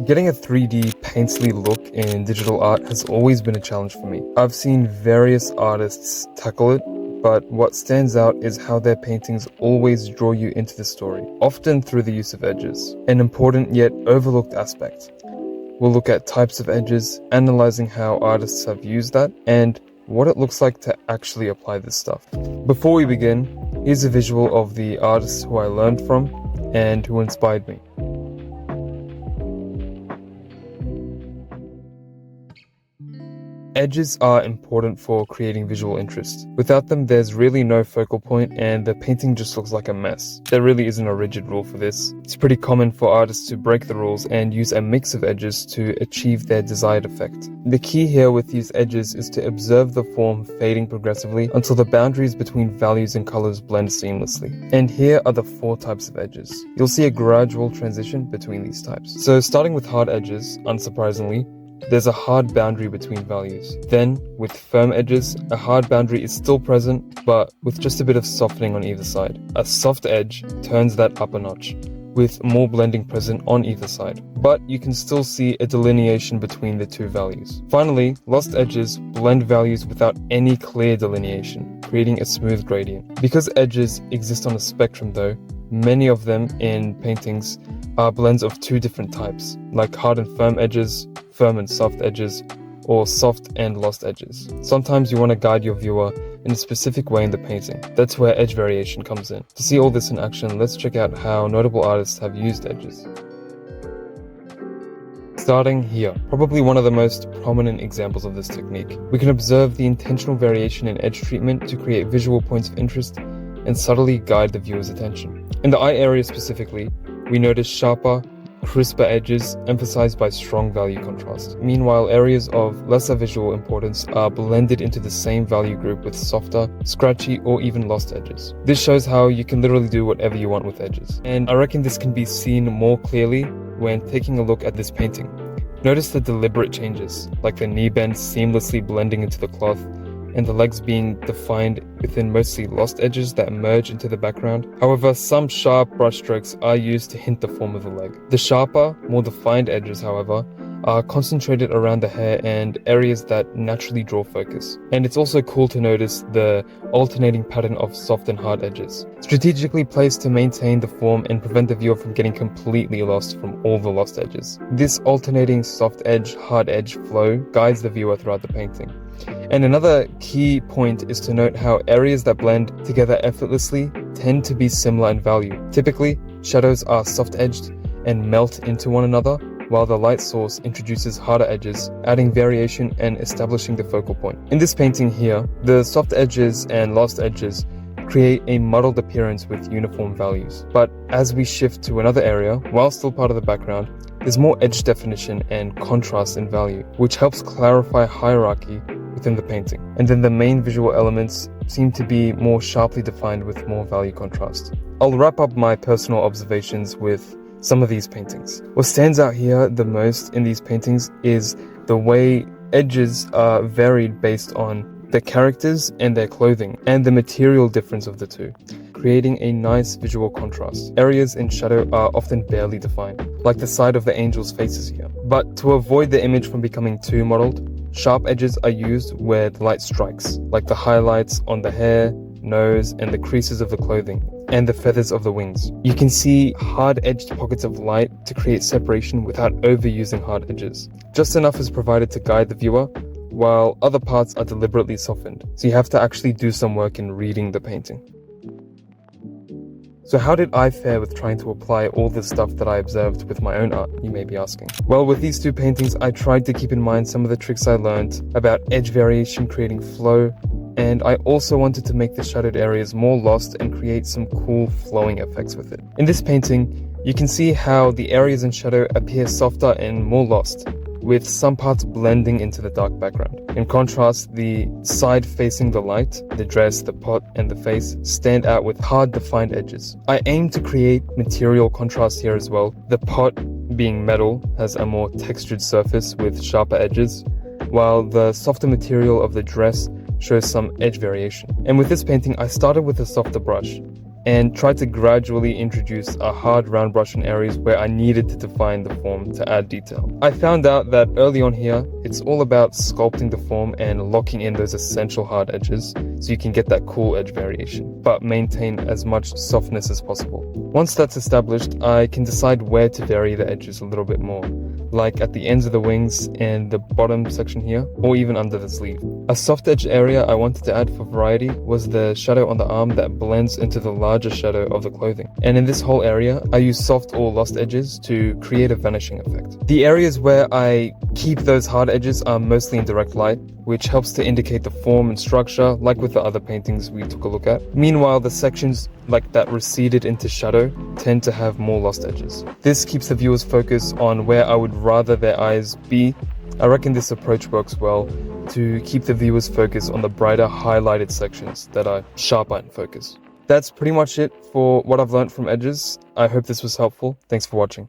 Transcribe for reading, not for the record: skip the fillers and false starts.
Getting a 3D painterly look in digital art has always been a challenge for me. I've seen various artists tackle it, but what stands out is how their paintings always draw you into the story, often through the use of edges, an important yet overlooked aspect. We'll look at types of edges, analysing how artists have used that, and what it looks like to actually apply this stuff. Before we begin, here's a visual of the artists who I learned from and who inspired me. Edges are important for creating visual interest. Without them, there's really no focal point and the painting just looks like a mess. There really isn't a rigid rule for this. It's pretty common for artists to break the rules and use a mix of edges to achieve their desired effect. The key here with these edges is to observe the form fading progressively until the boundaries between values and colors blend seamlessly. And here are the 4 types of edges. You'll see a gradual transition between these types. So starting with hard edges, unsurprisingly, there's a hard boundary between values. Then, with firm edges, a hard boundary is still present, but with just a bit of softening on either side. A soft edge turns that up a notch, with more blending present on either side. But you can still see a delineation between the 2 values. Finally, lost edges blend values without any clear delineation, creating a smooth gradient. Because edges exist on a spectrum though, many of them in paintings are blends of 2 different types, like hard and firm edges, firm and soft edges, or soft and lost edges. Sometimes you want to guide your viewer in a specific way in the painting. That's where edge variation comes in. To see all this in action, let's check out how notable artists have used edges. Starting here, probably one of the most prominent examples of this technique. We can observe the intentional variation in edge treatment to create visual points of interest and subtly guide the viewer's attention. In the eye area specifically, we notice sharper, crisper edges emphasized by strong value contrast. Meanwhile, areas of lesser visual importance are blended into the same value group with softer, scratchy, or even lost edges. This shows how you can literally do whatever you want with edges. And I reckon this can be seen more clearly when taking a look at this painting. Notice the deliberate changes, like the knee bend seamlessly blending into the cloth, and the legs being defined within mostly lost edges that merge into the background. However, some sharp brushstrokes are used to hint the form of the leg. The sharper, more defined edges, however, are concentrated around the hair and areas that naturally draw focus. And it's also cool to notice the alternating pattern of soft and hard edges, strategically placed to maintain the form and prevent the viewer from getting completely lost from all the lost edges. This alternating soft edge, hard edge flow guides the viewer throughout the painting. And another key point is to note how areas that blend together effortlessly tend to be similar in value. Typically, shadows are soft-edged and melt into one another, while the light source introduces harder edges, adding variation and establishing the focal point. In this painting here, the soft edges and lost edges create a muddled appearance with uniform values. But as we shift to another area, while still part of the background, there's more edge definition and contrast in value, which helps clarify hierarchy within the painting. And then the main visual elements seem to be more sharply defined with more value contrast. I'll wrap up my personal observations with some of these paintings. What stands out here the most in these paintings is the way edges are varied based on the characters and their clothing, and the material difference of the 2, creating a nice visual contrast. Areas in shadow are often barely defined, like the side of the angels' faces here. But to avoid the image from becoming too mottled, sharp edges are used where the light strikes, like the highlights on the hair, nose, and the creases of the clothing, and the feathers of the wings. You can see hard-edged pockets of light to create separation without overusing hard edges. Just enough is provided to guide the viewer, while other parts are deliberately softened, so you have to actually do some work in reading the painting. So how did I fare with trying to apply all this stuff that I observed with my own art, you may be asking? Well, with these 2 paintings, I tried to keep in mind some of the tricks I learned about edge variation creating flow, and I also wanted to make the shadowed areas more lost and create some cool flowing effects with it. In this painting, you can see how the areas in shadow appear softer and more lost, with some parts blending into the dark background. In contrast, the side facing the light, the dress, the pot, and the face stand out with hard defined edges. I aim to create material contrast here as well. The pot, being metal, has a more textured surface with sharper edges, while the softer material of the dress shows some edge variation. And with this painting, I started with a softer brush, and tried to gradually introduce a hard round brush in areas where I needed to define the form to add detail. I found out that early on here, it's all about sculpting the form and locking in those essential hard edges so you can get that cool edge variation, but maintain as much softness as possible. Once that's established, I can decide where to vary the edges a little bit more, like at the ends of the wings and the bottom section here, or even under the sleeve. A soft edge area I wanted to add for variety was the shadow on the arm that blends into the larger shadow of the clothing. And in this whole area, I use soft or lost edges to create a vanishing effect. The areas where I keep those hard edges are mostly in direct light, which helps to indicate the form and structure, like with the other paintings we took a look at. Meanwhile, the sections like that receded into shadow tend to have more lost edges. This keeps the viewer's focus on where I would rather their eyes be. I reckon this approach works well to keep the viewer's focus on the brighter highlighted sections that are sharper in focus. That's pretty much it for what I've learned from edges. I hope this was helpful. Thanks for watching.